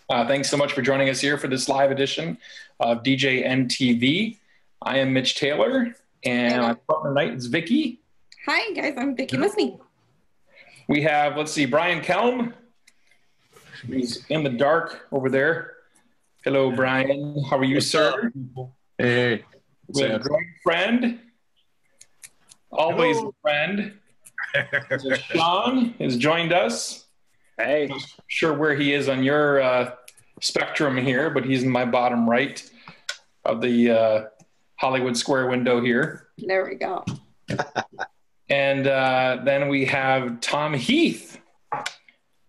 Thanks so much for joining us here for this live edition of DJNTV. I am Mitch Taylor, and my partner tonight is Vickie. Hi, guys. I'm Vickie Musni. We have, let's see, Brian Kelm. He's in the dark over there. Hello, Brian. How are you, sir? Hey. We have a great friend. Always a friend. So Sean has joined us. Hey. I'm not sure where he is on your spectrum here, but he's in my bottom right of the Hollywood Square window here. There we go. And then we have Tom Heath.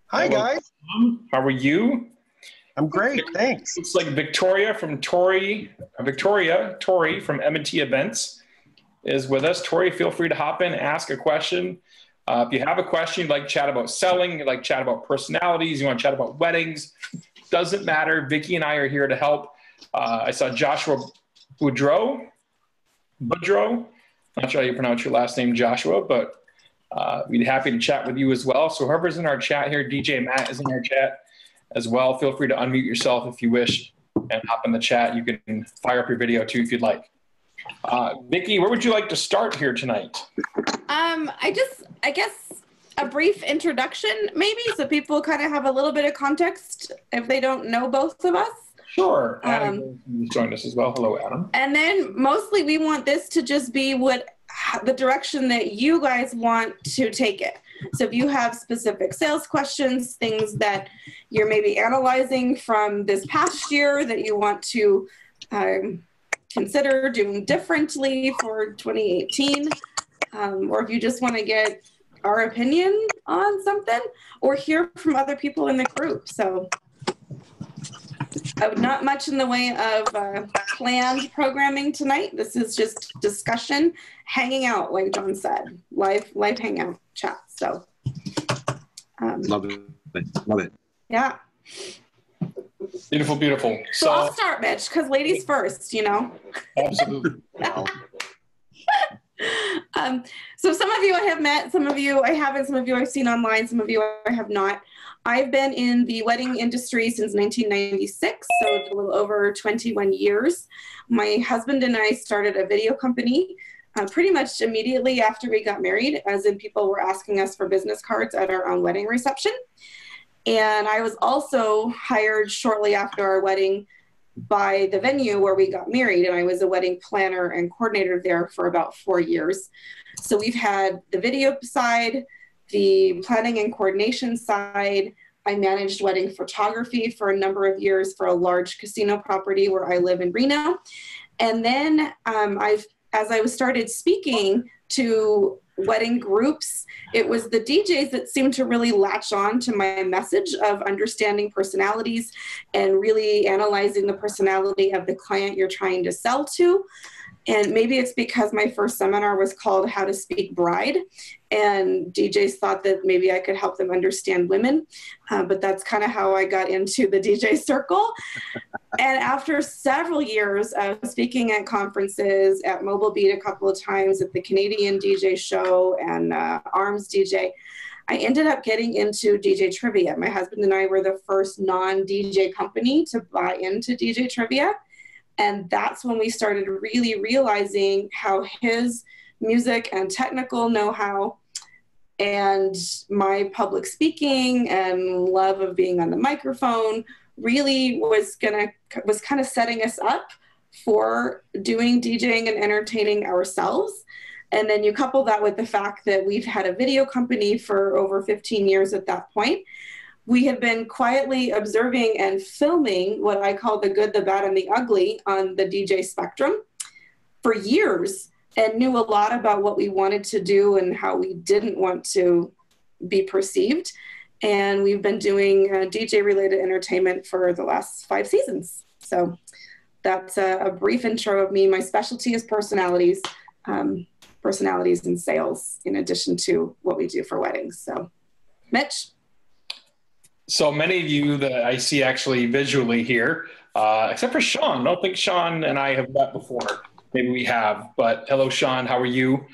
Hi, guys. Tom. How are you? I'm great, thanks. Looks like Victoria Tori from M&T Events is with us. Tori, feel free to hop in, ask a question. If you have a question, you'd like to chat about selling, you'd like to chat about personalities, you want to chat about weddings, doesn't matter. Vickie and I are here to help. I saw Joshua Boudreau. Not sure how you pronounce your last name, Joshua, but we'd be happy to chat with you as well. So whoever's in our chat here, DJ Matt is in our chat as well. Feel free to unmute yourself if you wish and hop in the chat. You can fire up your video too if you'd like. Vickie, where would you like to start here tonight? I guess a brief introduction maybe, so people kind of have a little bit of context if they don't know both of us. Sure. Adam joined us as well. Hello, Adam. And then mostly we want this to just be the direction that you guys want to take it. So if you have specific sales questions, things that you're maybe analyzing from this past year that you want to consider doing differently for 2018, or if you just want to get our opinion on something or hear from other people in the group. So not much in the way of planned programming tonight. This is just discussion, hanging out, like John said, live hangout chat. So Love it. Yeah. Beautiful, beautiful. So I'll start, Mitch, because ladies first, you know. Absolutely. So some of you I have met, some of you I haven't, some of you I've seen online, some of you I have not. I've been in the wedding industry since 1996, so it's a little over 21 years. My husband and I started a video company pretty much immediately after we got married, as in people were asking us for business cards at our own wedding reception. And I was also hired shortly after our wedding by the venue where we got married, and I was a wedding planner and coordinator there for about 4 years. So we've had the video side, the planning and coordination side. I managed wedding photography for a number of years for a large casino property where I live in Reno. And then as I started speaking to wedding groups, it was the DJs that seemed to really latch on to my message of understanding personalities and really analyzing the personality of the client you're trying to sell to. And maybe it's because my first seminar was called How to Speak Bride, and DJs thought that maybe I could help them understand women, but that's kind of how I got into the DJ circle. And after several years of speaking at conferences, at Mobile Beat a couple of times, at the Canadian DJ show and Arms DJ, I ended up getting into DJ Trivia. My husband and I were the first non-DJ company to buy into DJ Trivia. And that's when we started really realizing how his music and technical know-how and my public speaking and love of being on the microphone really was kind of setting us up for doing DJing and entertaining ourselves. And then you couple that with the fact that we've had a video company for over 15 years at that point. We have been quietly observing and filming what I call the good, the bad, and the ugly on the DJ spectrum for years, and knew a lot about what we wanted to do and how we didn't want to be perceived. And we've been doing DJ-related entertainment for the last 5 seasons. So that's a brief intro of me. My specialty is personalities and sales, in addition to what we do for weddings. So, Mitch? So many of you that I see actually visually here, except for Sean. I don't think Sean and I have met before. Maybe we have, but hello, Sean. How are you?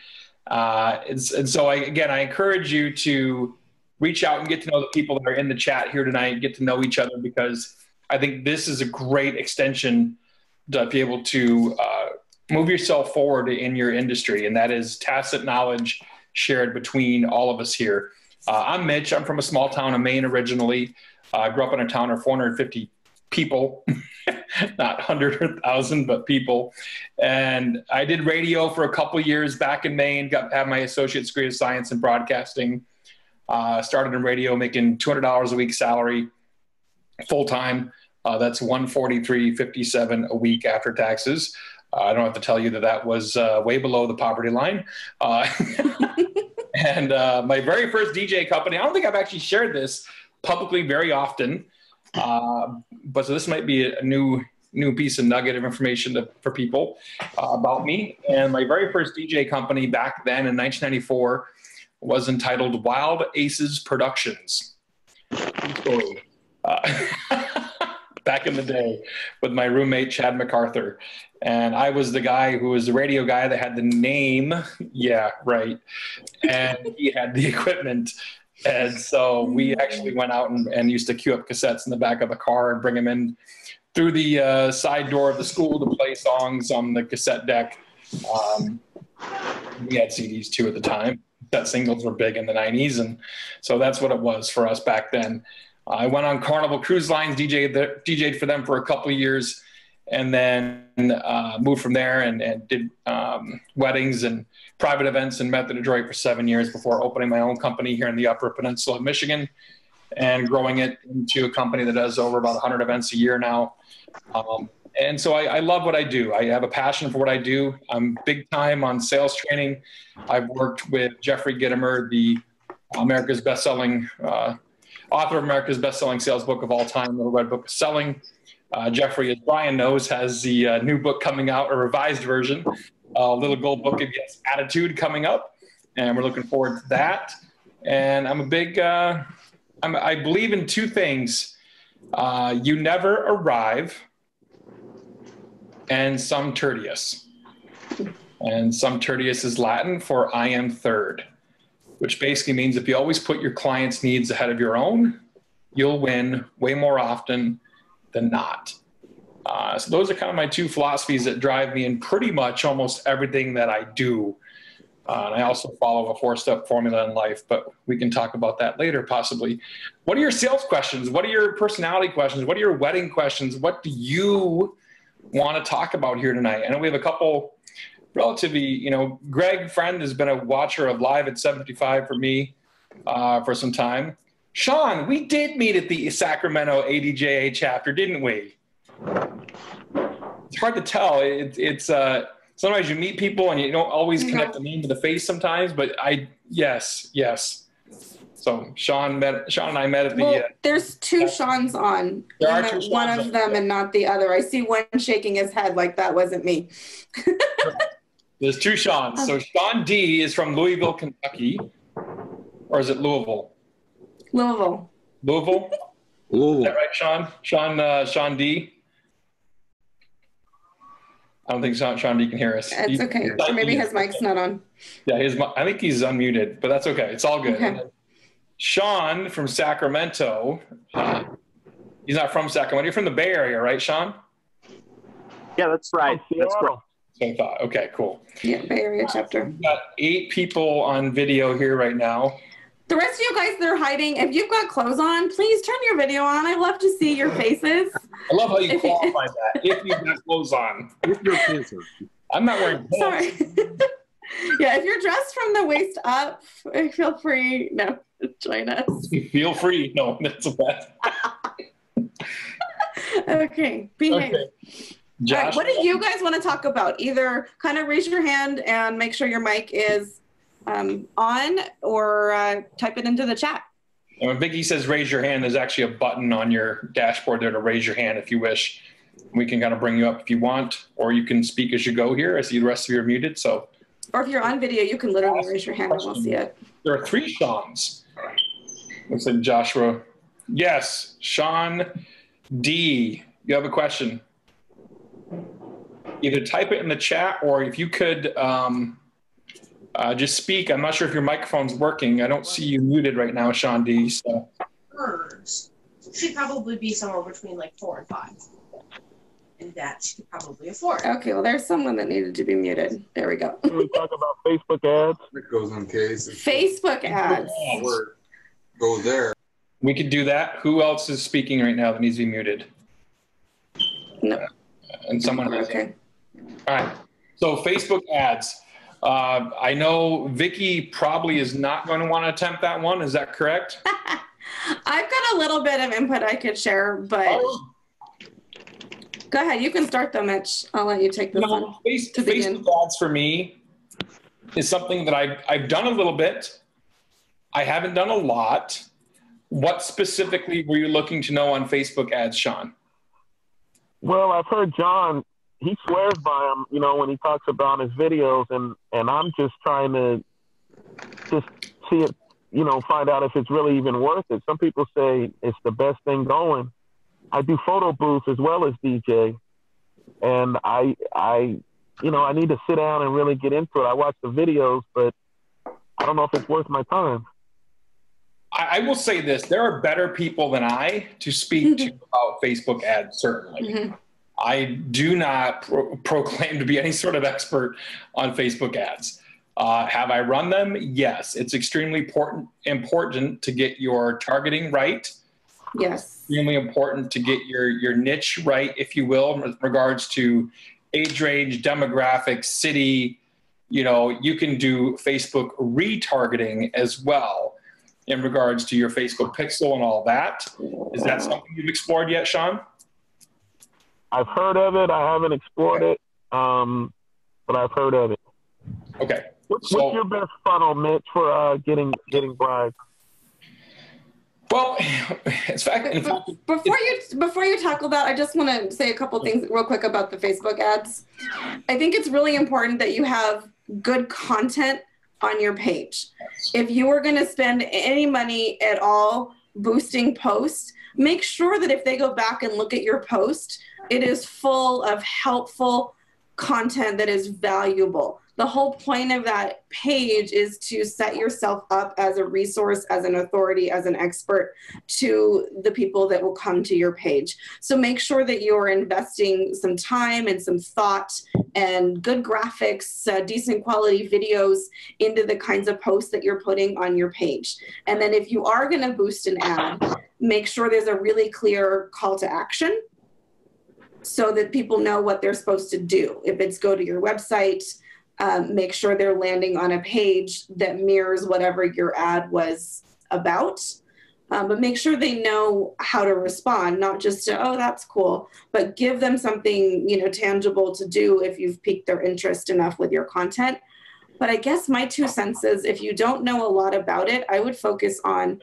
And so I encourage you to reach out and get to know the people that are in the chat here tonight, get to know each other, because I think this is a great extension to be able to move yourself forward in your industry, and that is tacit knowledge shared between all of us here. I'm Mitch. I'm from a small town in Maine originally. I grew up in a town of 450 people, not 100 or 1,000, but people. And I did radio for a couple years back in Maine, had my associate's degree of science in broadcasting. Started in radio making $200 a week salary, full-time. That's $143.57 a week after taxes. I don't have to tell you that was way below the poverty line. And my very first DJ company, I don't think I've actually shared this publicly very often, but so this might be a new piece of nugget of information for people about me. And my very first DJ company back then in 1994 was entitled Wild Aces Productions. Back in the day with my roommate, Chad MacArthur. And I was the guy who was the radio guy that had the name. Yeah, right. And he had the equipment. And so we actually went out and used to queue up cassettes in the back of the car and bring them in through the side door of the school to play songs on the cassette deck. We had CDs too at the time. That singles were big in the 90s. And so that's what it was for us back then. I went on Carnival Cruise Lines, DJ'd for them for a couple of years, and then moved from there and did weddings and private events in Method, Detroit for 7 years before opening my own company here in the Upper Peninsula of Michigan and growing it into a company that does over about 100 events a year now. And so I love what I do. I have a passion for what I do. I'm big time on sales training. I've worked with Jeffrey Gitomer, the America's best-selling author of America's best-selling sales book of all time, Little Red Book of Selling. Jeffrey, as Brian knows, has the new book coming out, a revised version, Little Gold Book Against Attitude coming up, and we're looking forward to that. And I'm a big, I believe in two things. You never arrive, and sum tertius. And sum tertius is Latin for I am third, which basically means if you always put your client's needs ahead of your own, you'll win way more often than not. So those are kind of my two philosophies that drive me in pretty much almost everything that I do. And I also follow a 4-step formula in life, but we can talk about that later possibly. What are your sales questions? What are your personality questions? What are your wedding questions? What do you want to talk about here tonight? I know we have a couple relatively, Greg Friend has been a watcher of Live at 755 for me for some time. Sean, we did meet at the Sacramento ADJA chapter, didn't we? It's hard to tell. It's sometimes you meet people and you don't always connect the name to the face sometimes, but yes. So Sean and I met at the... Well, there's two Seans on. There are two Seans one of them and not the other. I see one shaking his head like that wasn't me. There's two Seans. So Sean D is from Louisville, Kentucky. Or is it Louisville? Louisville. Louisville? Is that right, Sean? Sean D? I don't think Sean D can hear us. It's okay. Or maybe his mic's not on. Yeah, I think he's unmuted, but that's okay. It's all good. Okay. Sean from Sacramento. He's not from Sacramento. You're from the Bay Area, right, Sean? Yeah, that's right. That's right. So I thought, okay, cool. Yeah, Bay Area chapter. We've got 8 people on video here right now. The rest of you guys that are hiding, if you've got clothes on, please turn your video on. I love to see your faces. I love how you qualify that. If you've got clothes on. If you're cancer. I'm not wearing clothes. Sorry. Yeah, if you're dressed from the waist up, feel free. No, join us. Feel free. No, that's a bad. Okay, behave. Okay. Josh, what do you guys want to talk about? Either kind of raise your hand and make sure your mic is on, or type it into the chat. And when Vickie says raise your hand, there's actually a button on your dashboard there to raise your hand if you wish. We can kind of bring you up if you want, or you can speak as you go here. I see the rest of you are muted. So, or if you're on video, you can literally raise your hand and we'll see it. There are 3 Seans. Looks like Joshua. Yes, Sean D. You have a question? Either type it in the chat, or if you could just speak. I'm not sure if your microphone's working. I don't see you muted right now, Sean D. So. she'd probably be somewhere between like 4 and 5. And that she could probably afford. Okay, well, there's someone that needed to be muted. There we go. Can we talk about Facebook ads? It goes on case. Facebook ads. Go there. We could do that. Who else is speaking right now that needs to be muted? No. And someone has it. Okay. All right. So Facebook ads. I know Vickie probably is not going to want to attempt that one. Is that correct? I've got a little bit of input I could share, but go ahead. You can start though, Mitch. I'll let you take this one to begin. Facebook ads for me is something that I've done a little bit. I haven't done a lot. What specifically were you looking to know on Facebook ads, Sean? Well, I've heard John, he swears by them, you know, when he talks about his videos, and I'm just trying to just see it, you know, find out if it's really even worth it. Some people say it's the best thing going. I do photo booths as well as DJ, and I you know, I need to sit down and really get into it. I watch the videos, but I don't know if it's worth my time. I will say this, there are better people than I to speak to about Facebook ads, certainly. I do not proclaim to be any sort of expert on Facebook ads. Have I run them? Yes. It's extremely important to get your targeting right. Yes. Extremely important to get your niche right, if you will, in regards to age range, demographics, city. You know, you can do Facebook retargeting as well in regards to your Facebook pixel and all that. Is that something you've explored yet, Sean? I've heard of it. I haven't explored it, but I've heard of it. Okay. What's your best funnel, Mitch, for getting brides? Well, in fact, before you tackle that, I just want to say a couple things real quick about the Facebook ads. I think it's really important that you have good content on your page. If you are going to spend any money at all boosting posts, make sure that if they go back and look at your post, it is full of helpful content that is valuable. The whole point of that page is to set yourself up as a resource, as an authority, as an expert to the people that will come to your page. So make sure that you're investing some time and some thought and good graphics, decent quality videos into the kinds of posts that you're putting on your page. And then if you are going to boost an ad, make sure there's a really clear call to action so that people know what they're supposed to do. If it's go to your website, make sure they're landing on a page that mirrors whatever your ad was about. But make sure they know how to respond, not just to, oh, that's cool, but give them something, you know, tangible to do if you've piqued their interest enough with your content. But I guess my 2 cents is if you don't know a lot about it, I would focus on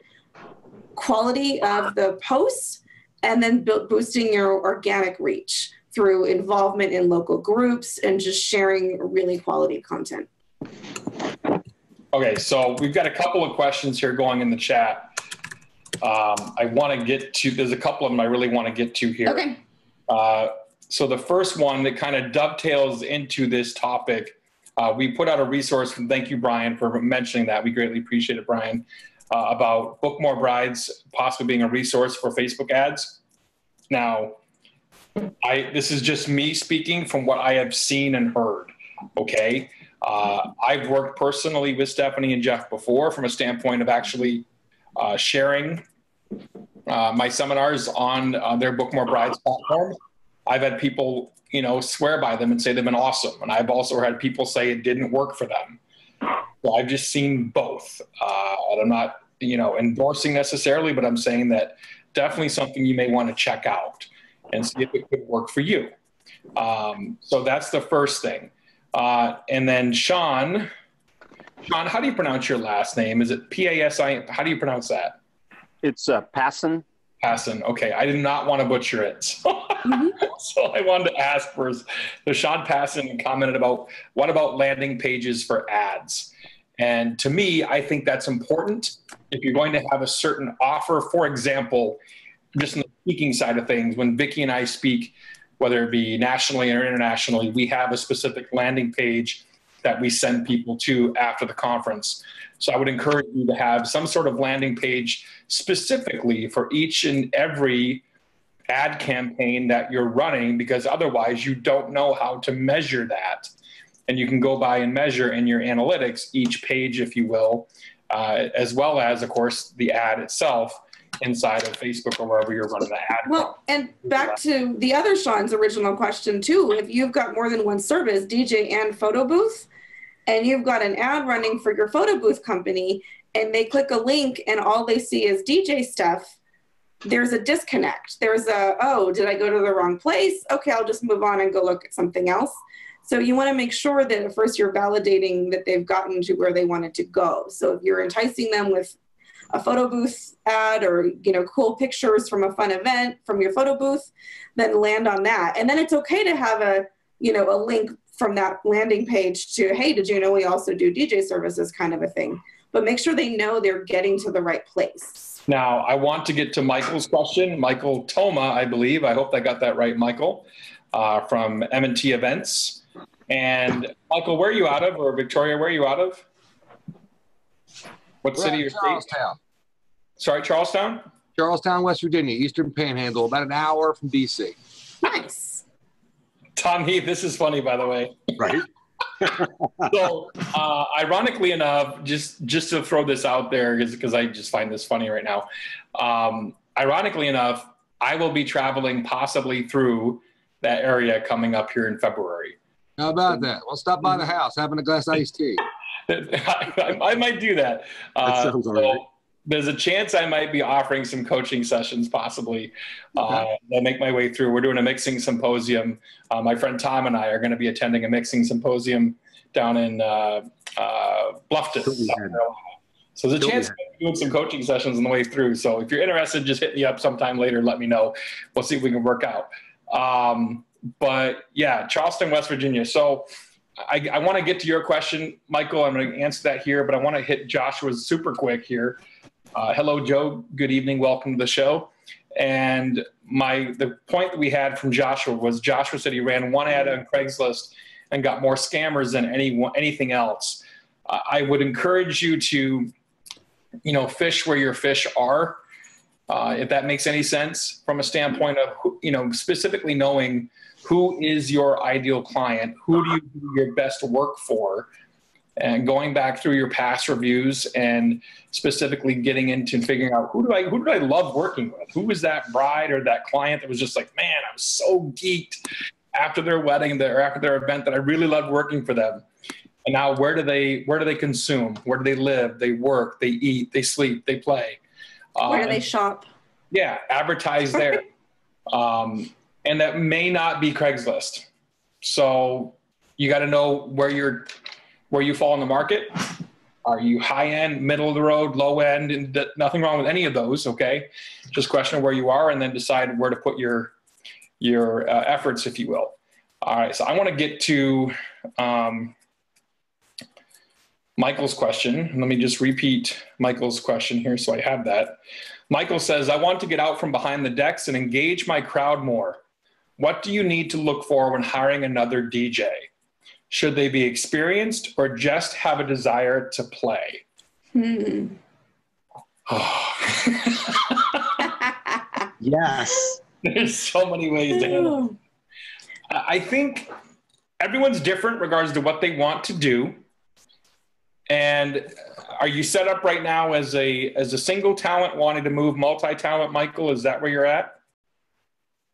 quality of the posts and then boosting your organic reach through involvement in local groups and just sharing really quality content. Okay, so we've got a couple of questions here going in the chat. I want to get to, there's a couple of them I really want to get to here. Okay. So the first one that kind of dovetails into this topic, we put out a resource, and thank you, Brian, for mentioning that. We greatly appreciate it, Brian, about Book More Brides possibly being a resource for Facebook ads. Now, this is just me speaking from what I have seen and heard, okay? I've worked personally with Stephanie and Jeff before from a standpoint of actually sharing my seminars on their Book More Brides platform. I've had people, you know, swear by them and say they've been awesome. And I've also had people say it didn't work for them. So I've just seen both. And I'm not, you know, endorsing necessarily, but I'm saying that definitely something you may want to check out and see if it could work for you. So that's the first thing. And then Sean, how do you pronounce your last name? Is it P-A-S-I? How do you pronounce that? It's Passon. Passon. Okay. I did not want to butcher it. So I wanted to ask first. So Sean Passon commented about, what about landing pages for ads? And to me, I think that's important. If you're going to have a certain offer, for example, just in the speaking side of things, when Vickie and I speak, whether it be nationally or internationally, we have a specific landing page that we send people to after the conference. So I would encourage you to have some sort of landing page specifically for each and every ad campaign that you're running, because otherwise you don't know how to measure that. And you can go by and measure in your analytics each page, if you will, as well as, of course, the ad itself inside of Facebook or wherever you're running the ad. Well, and back to the other Sean's original question too, if you've got more than one service, DJ and photo booth, and you've got an ad running for your photo booth company, and they click a link and all they see is DJ stuff, there's a disconnect. There's a, oh, did I go to the wrong place? Okay, I'll just move on and go look at something else. So you want to make sure that at first you're validating that they've gotten to where they wanted to go. So if you're enticing them with a photo booth ad or, you know, cool pictures from a fun event from your photo booth, then land on that. And then it's okay to have a, you know, a link from that landing page to, hey, did you know we also do DJ services, kind of a thing. But make sure they know they're getting to the right place. Now, I want to get to Michael's question. Michael Toma, I believe. I hope I got that right, Michael, from M&T Events. And Michael, where are you out of? Or Victoria, where are you out of? What city or state? Charlestown. Sorry, Charlestown? Charlestown, West Virginia, Eastern Panhandle, about an hour from D.C. Nice. Tom Heath, this is funny, by the way. Right. So, ironically enough, just to throw this out there, because I just find this funny right now. Ironically enough, I will be traveling possibly through that area coming up here in February. How about that? Well, stop by the house, having a glass of iced tea. I might do that. That sounds all right. There's a chance I might be offering some coaching sessions possibly. I'll make my way through. We're doing a mixing symposium. My friend Tom and I are going to be attending a mixing symposium down in Bluffton. So there's a chance of doing some coaching sessions on the way through. So if you're interested, just hit me up sometime later. Let me know. We'll see if we can work out. But yeah, Charleston, West Virginia. So I want to get to your question, Michael. I'm going to answer that here, but I want to hit Joshua's super quick here. Hello, Joe. Good evening. Welcome to the show. And the point that we had from Joshua was Joshua said he ran one ad on Craigslist and got more scammers than anything else. I would encourage you to, you know, fish where your fish are, if that makes any sense from a standpoint of, you know, specifically knowing who is your ideal client, who do you do your best work for, and going back through your past reviews and specifically getting into figuring out who do I love working with? Who was that bride or that client that was just like, man, I was so geeked after their wedding or after their event that I really loved working for them. And now where do they consume? Where do they live? They work, they eat, they sleep, they play. Where do they shop? Yeah, advertise there. And that may not be Craigslist. So you got to know where you fall in the market. Are you high end, middle of the road, low end? And nothing wrong with any of those. Okay, just question where you are, and then decide where to put your efforts, if you will. All right. So I want to get to Michael's question. Let me just repeat Michael's question here so I have that. Michael says, I want to get out from behind the decks and engage my crowd more. What do you need to look for when hiring another DJ? Should they be experienced or just have a desire to play? Yes. There's so many ways to handle it. I think everyone's different in regards to what they want to do. And are you set up right now as a single talent wanting to move multi-talent, Michael? Is that where you're at?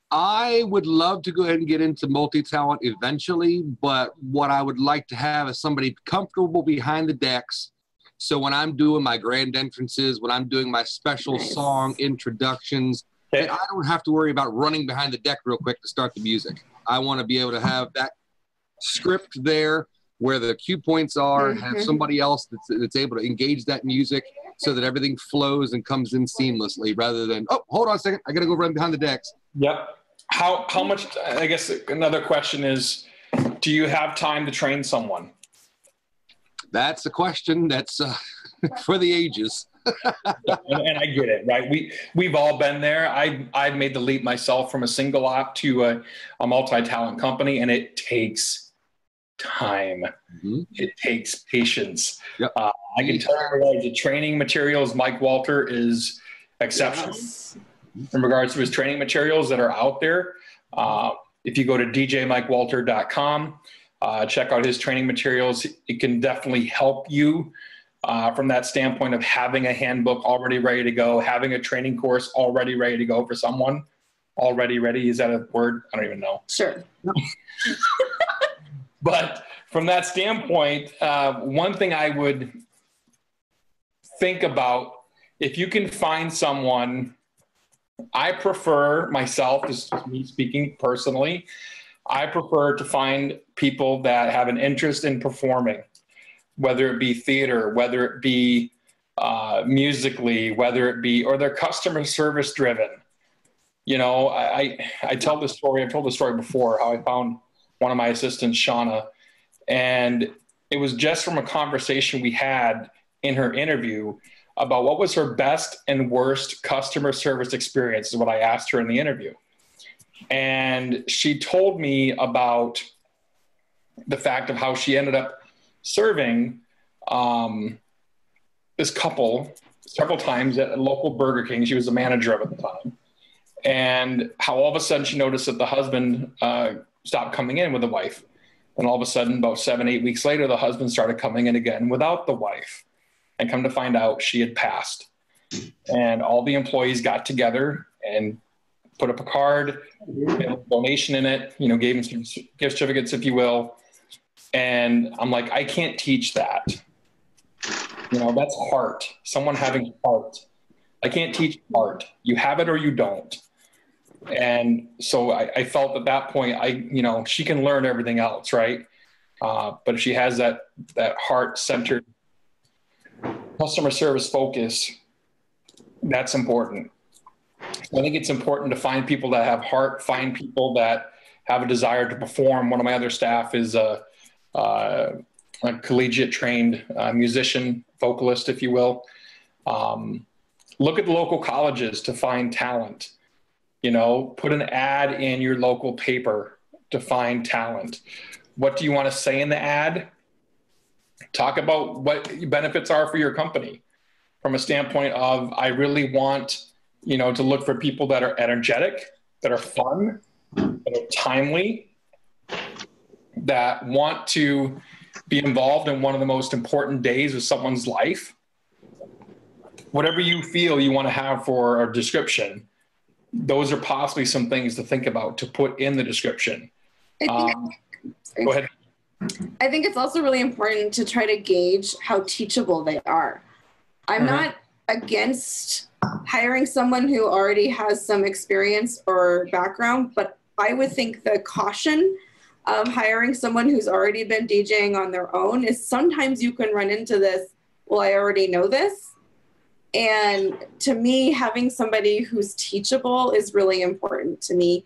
I would love to go ahead and get into multi-talent eventually, but what I would like to have is somebody comfortable behind the decks. So when I'm doing my grand entrances, when I'm doing my special song introductions, that I don't have to worry about running behind the deck real quick to start the music. I want to be able to have that script there where the cue points are, have somebody else that's able to engage that music so that everything flows and comes in seamlessly rather than, oh, hold on a second, I got to go run behind the decks. Yep. How much, I guess another question is, do you have time to train someone? That's a question that's for the ages. and I get it, right? We've all been there. I've made the leap myself from a single op to a multi-talent company, and it takes time. Mm-hmm. It takes patience. Yep. I can tell you that the training materials, Mike Walter is exceptional in regards to his training materials that are out there. If you go to djmikewalter.com, check out his training materials. It can definitely help you from that standpoint of having a handbook already ready to go, having a training course already ready to go for someone. Already ready, is that a word? I don't even know. Sure. But from that standpoint, one thing I would think about, if you can find someone, I prefer myself, this is me speaking personally, I prefer to find people that have an interest in performing, whether it be theater, whether it be musically, whether it be, or they're customer service driven. You know, I tell this story, I've told the story before, how I found one of my assistants, Shauna, and it was just from a conversation we had in her interview about what was her best and worst customer service experience, is what I asked her in the interview. And she told me about the fact of how she ended up serving this couple several times at a local Burger King. She was the manager of it at the time. And how all of a sudden she noticed that the husband stopped coming in with the wife. And all of a sudden, about 7-8 weeks later, the husband started coming in again without the wife. And come to find out, she had passed. And all the employees got together and put up a card, a donation in it, you know, gave him some gift certificates, if you will. And I'm like, I can't teach that. You know, that's heart. Someone having heart. I can't teach heart. You have it or you don't. And so I felt at that point, you know, she can learn everything else, right? But if she has that heart-centered customer service focus, that's important. I think it's important to find people that have heart, find people that have a desire to perform. One of my other staff is a collegiate trained musician, vocalist, if you will. Look at the local colleges to find talent. You know, put an ad in your local paper to find talent. What do you want to say in the ad? Talk about what benefits are for your company from a standpoint of, I really want, you know, to look for people that are energetic, that are fun, that are timely, that want to be involved in one of the most important days of someone's life. Whatever you feel you want to have for a description, those are possibly some things to think about to put in the description. Go ahead. I think it's also really important to try to gauge how teachable they are. I'm not against hiring someone who already has some experience or background, but I would think the caution of hiring someone who's already been DJing on their own is sometimes you can run into this, well, I already know this. And to me, having somebody who's teachable is really important to me.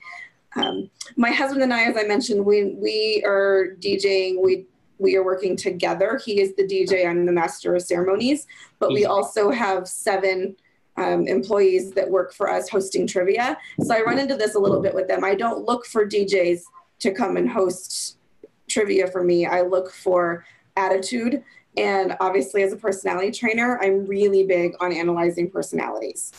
My husband and I, as I mentioned, we are DJing. We are working together. He is the DJ. I'm the master of ceremonies. But we also have 7 employees that work for us hosting trivia. So I run into this a little bit with them. I don't look for DJs to come and host trivia for me. I look for attitude. And obviously, as a personality trainer, I'm really big on analyzing personalities.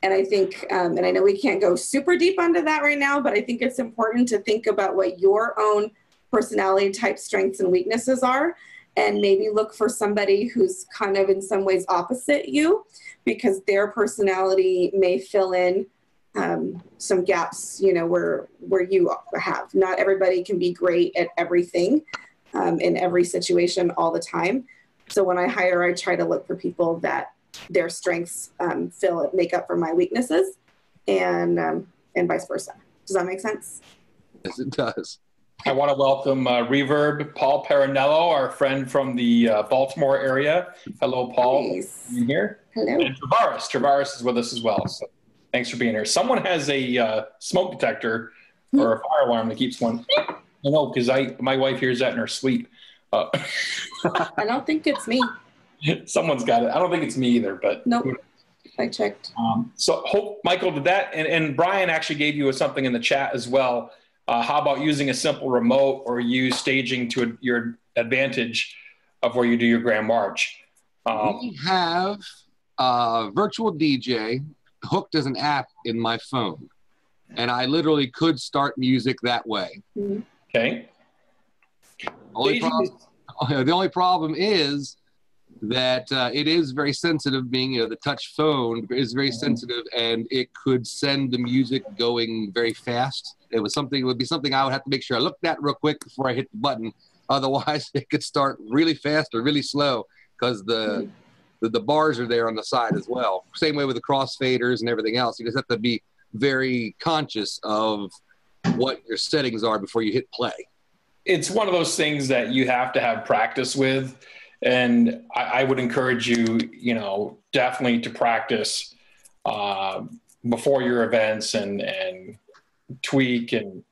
And I think, and I know we can't go super deep onto that right now, but I think it's important to think about what your own personality type strengths and weaknesses are, and maybe look for somebody who's kind of in some ways opposite you, because their personality may fill in some gaps, you know, where you have. Not everybody can be great at everything in every situation all the time. So when I hire, I try to look for people that their strengths make up for my weaknesses, and vice versa. Does that make sense? Yes, it does. I want to welcome Reverb, Paul Paranello, our friend from the Baltimore area. Hello, Paul. Nice. You here? Hello. And Travaris is with us as well. So thanks for being here. Someone has a smoke detector or a fire alarm that keeps going. I know, because my wife hears that in her sleep. I don't think it's me. Someone's got it. I don't think it's me either, but nope. I checked. So Michael did that, and Brian actually gave you something in the chat as well. How about using a simple remote or use staging to your advantage of where you do your grand march? We have virtual DJ hooked as an app in my phone, and I literally could start music that way. Okay. The only problem is that it is very sensitive, being the touch phone is very sensitive, and it could send the music going very fast. It would be something I would have to make sure I looked at real quick before I hit the button. Otherwise, it could start really fast or really slow because the bars are there on the side as well. Same way with the crossfaders and everything else. You just have to be very conscious of what your settings are before you hit play. It's one of those things that you have to have practice with. And I would encourage you, definitely to practice before your events and tweak. And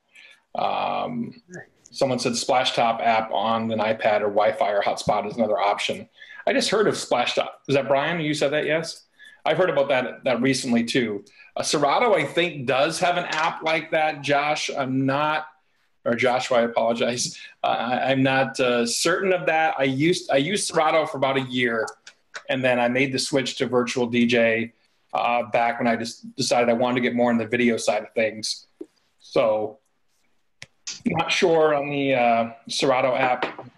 someone said Splash Top app on an iPad or Wi-Fi or hotspot is another option. I just heard of Splash Top. Is that Brian? You said that, yes? I've heard about that recently too. Serato, I think, does have an app like that. Joshua, I apologize. I'm not certain of that. I used Serato for about a year, and then I made the switch to virtual DJ back when I just decided I wanted to get more in the video side of things. So, not sure on the Serato app.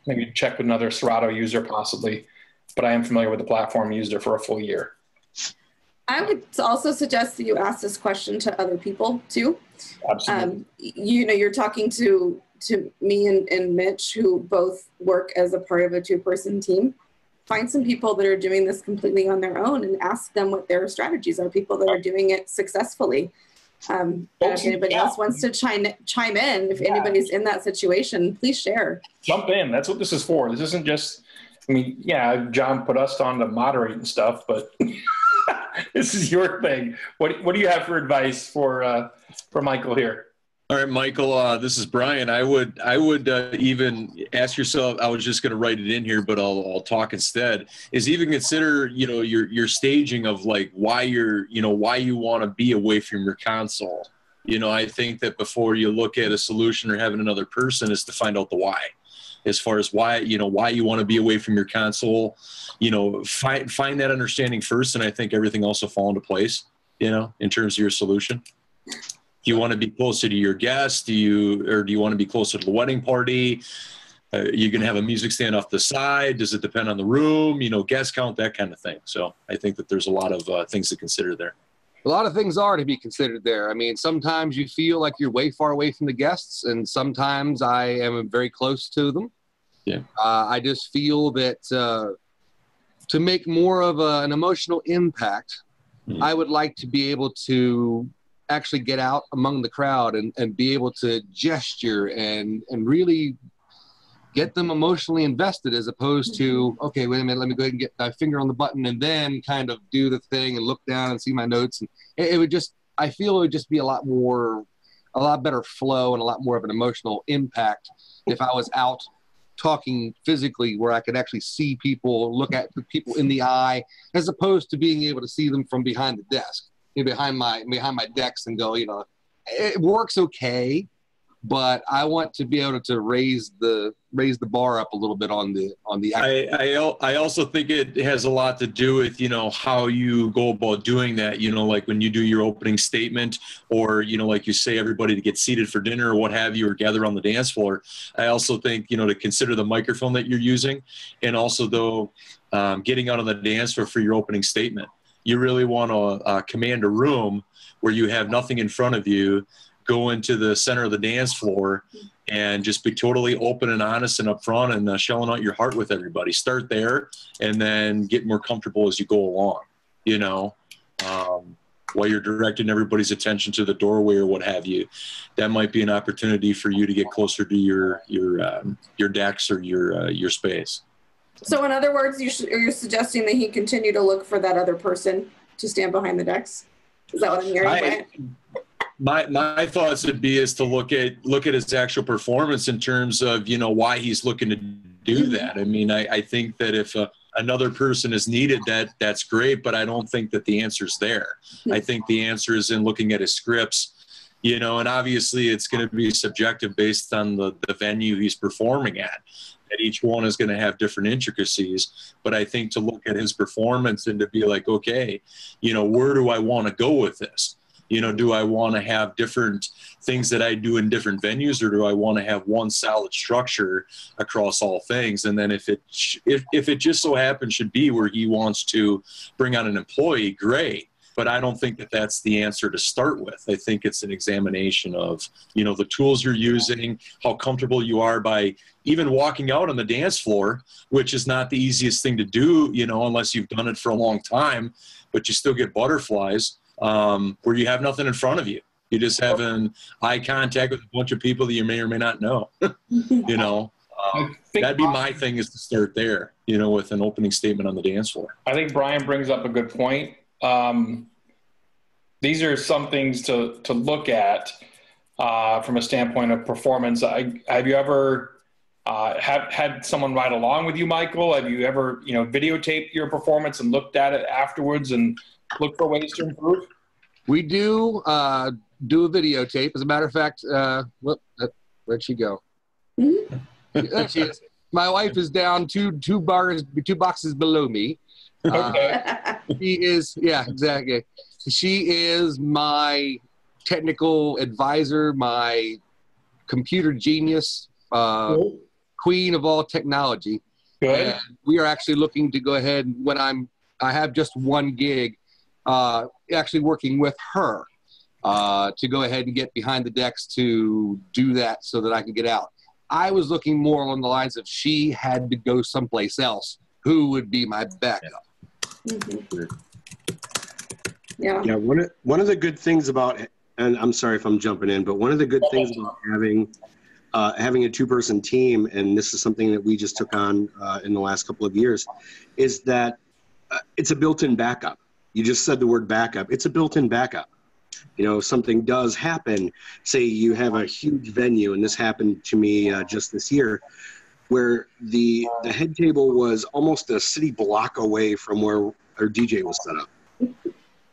Maybe check with another Serato user possibly, but I am familiar with the platform. Used it for a full year. I would also suggest that you ask this question to other people too. Absolutely. You're talking to me and Mitch, who both work as a part of a 2-person team. Find some people that are doing this completely on their own and ask them what their strategies are, people that are doing it successfully. And if anybody else wants to chime in, if anybody's in that situation, please share. Jump in. That's what this is for. This isn't just, John put us on to moderate and stuff, but this is your thing. What do you have for advice for Michael here? All right, Michael, this is Brian. I would even ask yourself, I was just going to write it in here, but I'll talk instead, is even consider, your staging of like why you want to be away from your console. I think that before you look at a solution or having another person is to find out the why. As far as why you want to be away from your console, find that understanding first. And I think everything else will fall into place, in terms of your solution. Do you want to be closer to your guests? Do you want to be closer to the wedding party? You can have a music stand off the side. Does it depend on the room? Guest count, that kind of thing. So I think that there's a lot of things to consider there. A lot of things are to be considered there. Sometimes you feel like you're way far away from the guests, and sometimes I am very close to them. Yeah. I just feel that to make more of an emotional impact, I would like to be able to actually get out among the crowd and be able to gesture and really get them emotionally invested, as opposed to, okay, wait a minute, let me go ahead and get my finger on the button and then kind of do the thing and look down and see my notes. And I feel it would just be a lot better flow and a lot more of an emotional impact if I was out talking physically, where I could actually see people, look at the people in the eye, as opposed to being able to see them from behind the desk, behind my decks, and go, it works okay, but I want to be able to raise the bar up a little bit on the. I also think it has a lot to do with how you go about doing that. Like when you do your opening statement, or like you say, everybody to get seated for dinner or what have you, or gather on the dance floor. I also think to consider the microphone that you're using, and also though getting out on the dance floor for your opening statement. You really want to command a room where you have nothing in front of you. Go into the center of the dance floor and just be totally open and honest and upfront and shelling out your heart with everybody. Start there and then get more comfortable as you go along, while you're directing everybody's attention to the doorway or what have you. That might be an opportunity for you to get closer to your decks or your space. So in other words, you're suggesting that he continue to look for that other person to stand behind the decks? Is that what I'm hearing? My thoughts would be is to look at his actual performance in terms of why he's looking to do that. I think that if another person is needed, that's great, but I don't think that the answer's there. I think the answer is in looking at his scripts you know, and obviously it's going to be subjective based on the venue he's performing at. And each one is going to have different intricacies. But I think to look at his performance and to be like, okay, you know, where do I want to go with this? You know, do I want to have different things that I do in different venues, or do I want to have one solid structure across all things? And then if it just so happens should be where he wants to bring on an employee, great. But I don't think that that's the answer to start with. I think it's an examination of, you know, the tools you're using, how comfortable you are by even walking out on the dance floor, which is not the easiest thing to do, you know, unless you've done it for a long time, but you still get butterflies where you have nothing in front of you. You're just having eye contact with a bunch of people that you may or may not know, you know. That'd be my thing, is to start there, you know, with an opening statement on the dance floor. I think Brian brings up a good point. These are some things to look at from a standpoint of performance. Have you ever had someone ride along with you, Michael? Have you ever, you know, videotaped your performance and looked at it afterwards and looked for ways to improve? We do a videotape. As a matter of fact, where'd she go? There she is. My wife is down two boxes below me. Okay. She is, yeah, exactly. She is my technical advisor, my computer genius, queen of all technology. Good. And we are actually looking to go ahead when I have just one gig, actually working with her to go ahead and get behind the decks to do that so that I can get out. I was looking more along the lines of she had to go someplace else. Who would be my backup? Mm-hmm. Yeah. Yeah. One of the good things about, and I'm sorry if I'm jumping in, but one of the good things about having a two-person team, and this is something that we just took on in the last couple of years, is that it's a built-in backup. You just said the word backup. It's a built-in backup. You know, if something does happen, say you have a huge venue, and this happened to me just this year, where the head table was almost a city block away from where our DJ was set up.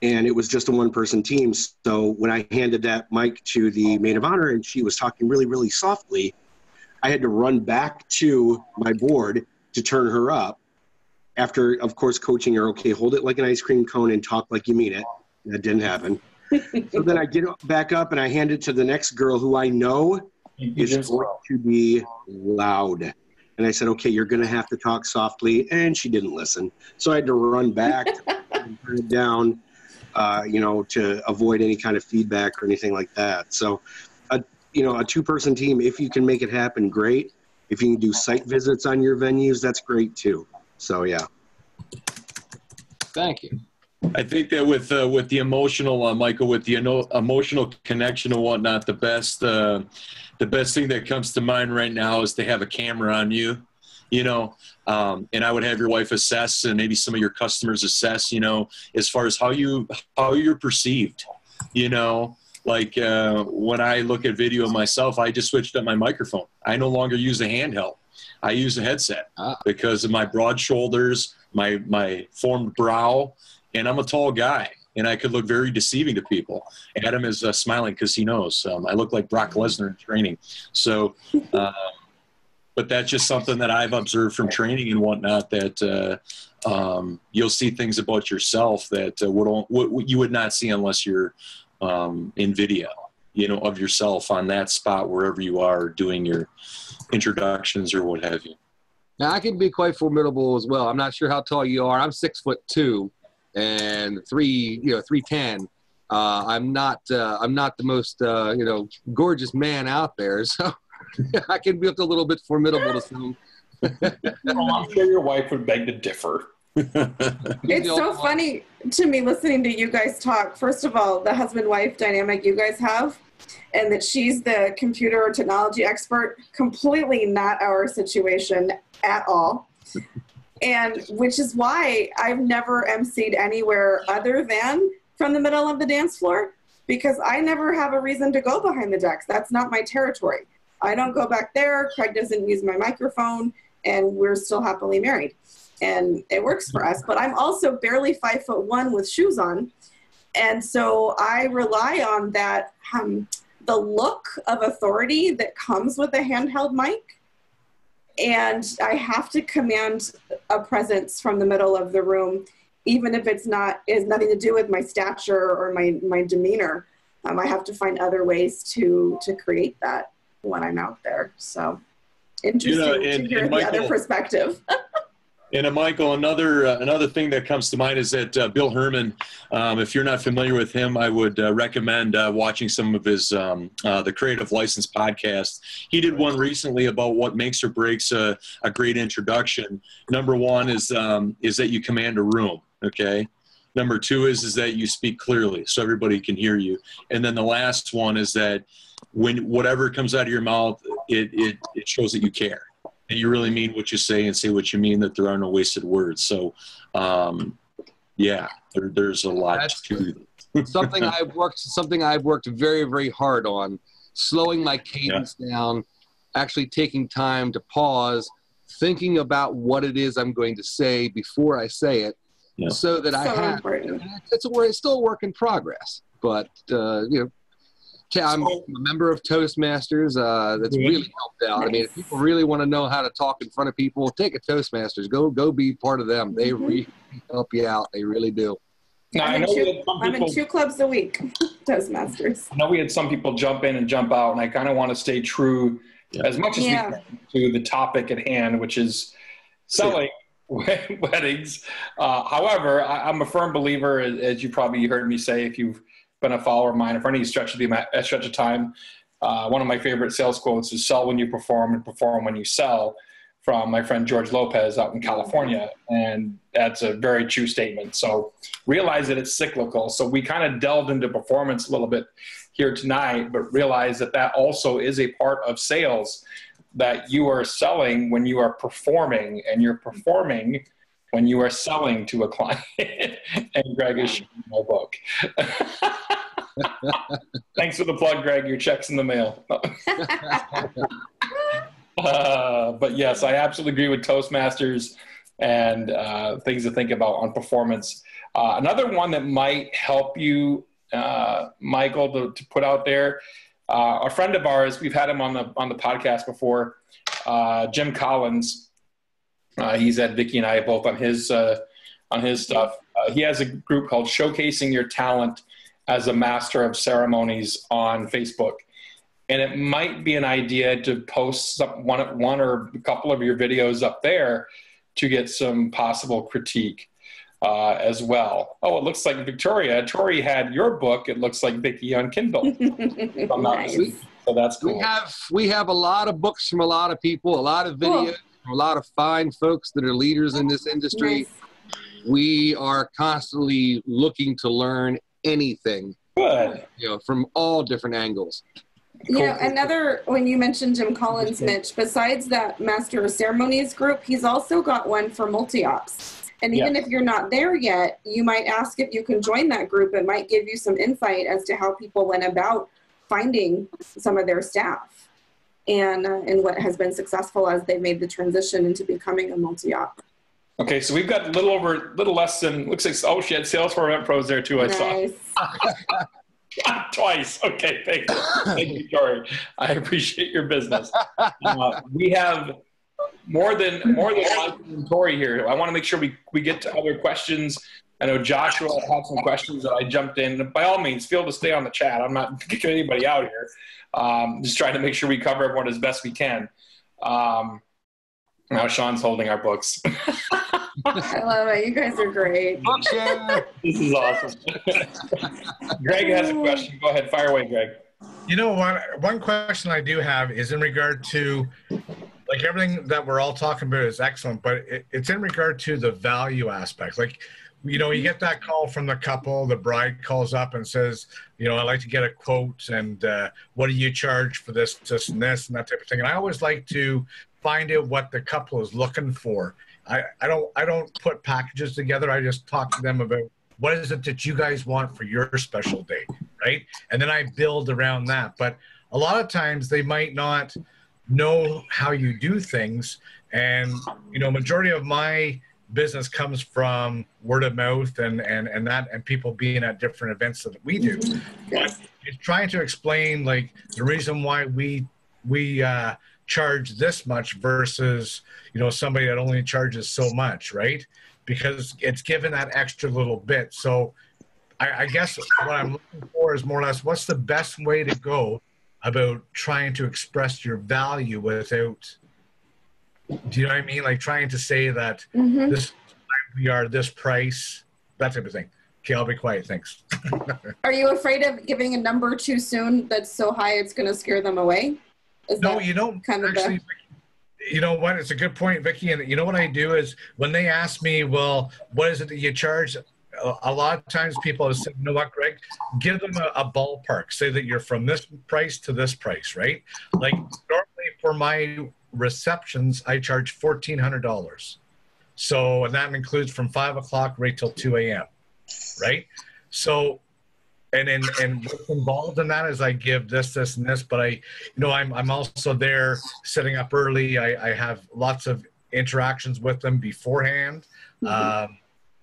And it was just a one-person team. So when I handed that mic to the maid of honor and she was talking really, really softly, I had to run back to my board to turn her up after, of course, coaching her, okay, hold it like an ice cream cone and talk like you mean it. That didn't happen. So then I get back up and I hand it to the next girl who I know is going to be loud. And I said, okay, you're going to have to talk softly. And she didn't listen. So I had to run back and turn it down, you know, to avoid any kind of feedback or anything like that. So, you know, a two-person team, if you can make it happen, great. If you can do site visits on your venues, that's great too. So, yeah. Thank you. I think that with the emotional, Michael, with the emotional connection and whatnot, the best thing that comes to mind right now is to have a camera on you, you know, and I would have your wife assess, and maybe some of your customers assess, you know, as far as how you're perceived, you know, like when I look at video myself, I just switched up my microphone. I no longer use a handheld. I use a headset because of my broad shoulders, my formed brow. And I'm a tall guy, and I could look very deceiving to people. Adam is smiling because he knows. I look like Brock Lesnar in training. So, but that's just something that I've observed from training and whatnot, that you'll see things about yourself that you would not see unless you're in video, you know, of yourself on that spot wherever you are doing your introductions or what have you. Now, I can be quite formidable as well. I'm not sure how tall you are. I'm 6'2". And 310. I'm not the most you know, gorgeous man out there, so I can be a little bit formidable to some. Well, I'm sure your wife would beg to differ. It's so funny to me listening to you guys talk. First of all, the husband-wife dynamic you guys have, and that she's the computer or technology expert, completely not our situation at all. And which is why I've never emceed anywhere other than from the middle of the dance floor, because I never have a reason to go behind the decks. That's not my territory. I don't go back there. Craig doesn't use my microphone, and we're still happily married. And it works for us. But I'm also barely 5'1" with shoes on. And so I rely on that, the look of authority that comes with a handheld mic. And I have to command a presence from the middle of the room, even if it has nothing to do with my stature or my demeanor. I have to find other ways to create that when I'm out there. So interesting to hear the other perspective. And Michael, another thing that comes to mind is that Bill Herman, if you're not familiar with him, I would recommend watching some of his the Creative License podcast. He did one recently about what makes or breaks a great introduction. Number one is that you command a room, okay? Number two is that you speak clearly so everybody can hear you. And then the last one is that when whatever comes out of your mouth, it shows that you care. And you really mean what you say and say what you mean, that there are no wasted words. So, yeah, there's a lot to it. something I've worked very, very hard on, slowing my cadence down, actually taking time to pause, thinking about what it is I'm going to say before I say it, so that it's still a work in progress. But, I'm a member of Toastmasters. That's really helped out. I mean, if people really want to know how to talk in front of people, take a Toastmasters. Go be part of them. They really help you out. They really do. Now, I'm in 2 clubs a week, Toastmasters. I know we had some people jump in and jump out, and I kind of want to stay true as much as we can to the topic at hand, which is selling weddings. However, I'm a firm believer, as you probably heard me say, if you've been a follower of mine for any stretch of time. One of my favorite sales quotes is "Sell when you perform and perform when you sell," from my friend George Lopez out in California, and that's a very true statement. So realize that it's cyclical. So we kind of delved into performance a little bit here tonight, but realize that that also is a part of sales, that you are selling when you are performing, and you're performing when you are selling to a client. And Greg is showing my book. Thanks for the plug, Greg. Your check's in the mail. But yes, I absolutely agree with Toastmasters and things to think about on performance. Another one that might help you, Michael, to put out there, a friend of ours, we've had him on the podcast before, Jim Collins. He's had Vickie and I both on his stuff. He has a group called Showcasing Your Talent as a Master of Ceremonies on Facebook. And it might be an idea to post one or a couple of your videos up there to get some possible critique as well. Oh, it looks like Victoria. Tori had your book, it looks like, Vickie, on Kindle. Nice. So that's cool. We have a lot of books from a lot of people, a lot of videos, from a lot of fine folks that are leaders in this industry. Nice. We are constantly looking to learn anything, from all different angles. When you mentioned Jim Collins, Mitch, besides that Master of Ceremonies group, he's also got one for multi-ops. And even if you're not there yet, you might ask if you can join that group. It might give you some insight as to how people went about finding some of their staff and what has been successful as they made the transition into becoming a multi-op. Okay, so we've got a little less than, looks like, oh, she had Salesforce Event Pros there too, I saw. Twice. Okay, thank you. Thank you, Tori. I appreciate your business. We have more than Tori here. I want to make sure we get to other questions. I know Joshua had some questions that I jumped in. By all means, feel to stay on the chat. I'm not kicking anybody out here. Just trying to make sure we cover everyone as best we can. Now Sean's holding our books. I love it. You guys are great. This is awesome. Greg has a question. Go ahead. Fire away, Greg. You know, one question I do have is in regard to, like, everything that we're all talking about is excellent, but it's in regard to the value aspect. Like, you know, you get that call from the couple, the bride calls up and says, you know, I'd like to get a quote, and what do you charge for this, and this, and that type of thing. And I always like to find out what the couple is looking for. I don't put packages together. I just talk to them about what is it that you guys want for your special day, right? And then I build around that. But a lot of times they might not know how you do things. And, you know, majority of my business comes from word of mouth and people being at different events that we do. But it's trying to explain like the reason why we charge this much versus, you know, somebody that only charges so much, right? Because it's given that extra little bit. So I guess what I'm looking for is more or less what's the best way to go about trying to express your value without, do you know what I mean? Like trying to say that this we are this price, that type of thing. Okay, I'll be quiet. Thanks. Are you afraid of giving a number too soon that's so high it's going to scare them away? No, you don't. Kind of actually, you know what? It's a good point, Vickie. And you know what I do is when they ask me, well, what is it that you charge? A lot of times people have said, you know what, Greg, give them a ballpark. Say that you're from this price to this price, right? Like normally for my receptions, I charge $1,400. So, and that includes from 5 o'clock right till 2 a.m., right? So, and what's involved in that is I give this, and this, but I'm also there setting up early. I have lots of interactions with them beforehand.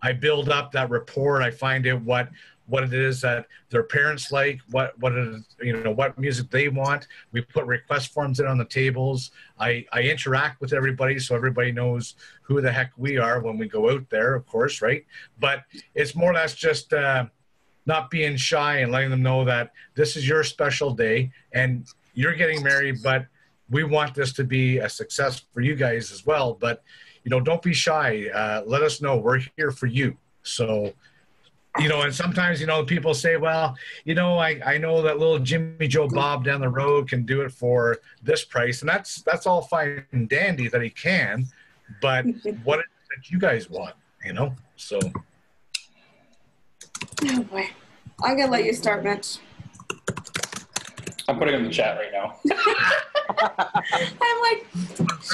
I build up that rapport. I find out what it is that their parents like, what it is, you know, what music they want. We put request forms in on the tables. I interact with everybody so everybody knows who the heck we are when we go out there, of course, right? But it's more or less just not being shy and letting them know that this is your special day and you're getting married, but we want this to be a success for you guys as well. But, you know, don't be shy. Let us know. We're here for you. So, you know, and sometimes, you know, people say, well, you know, I know that little Jimmy Joe Bob down the road can do it for this price. And that's all fine and dandy that he can. But what is it that you guys want, you know? So. Oh, boy. I'm going to let you start, Mitch. I'm putting it in the chat right now. I'm like,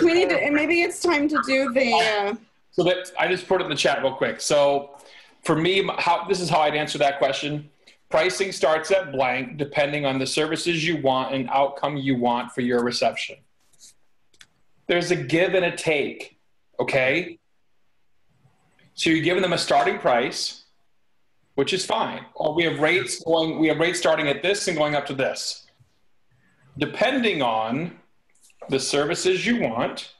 we need to, maybe it's time to do the. So that I just put it in the chat real quick. So for me, this is how I'd answer that question. Pricing starts at blank, depending on the services you want and outcome you want for your reception. There's a give and a take, okay? So you're giving them a starting price, which is fine. Or we have rates starting at this and going up to this. Depending on the services you want,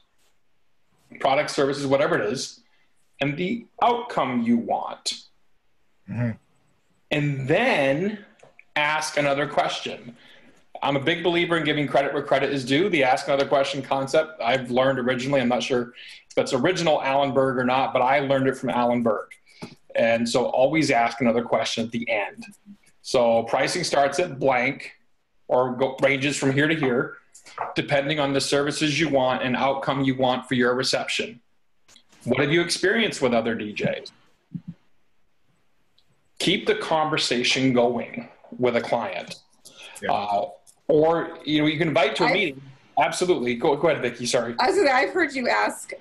product, services, whatever it is, and the outcome you want. And then ask another question. I'm a big believer in giving credit where credit is due. The ask another question concept I've learned originally. I'm not sure if that's original Alan Berg or not, but I learned it from Alan Berg. And so always ask another question at the end. So pricing starts at blank or ranges from here to here, depending on the services you want and outcome you want for your reception. What have you experienced with other DJs? Keep the conversation going with a client. Yeah. Or, you know, you can invite to a meeting. Absolutely. Go ahead, Vickie. Sorry. I was gonna say, I've heard you ask,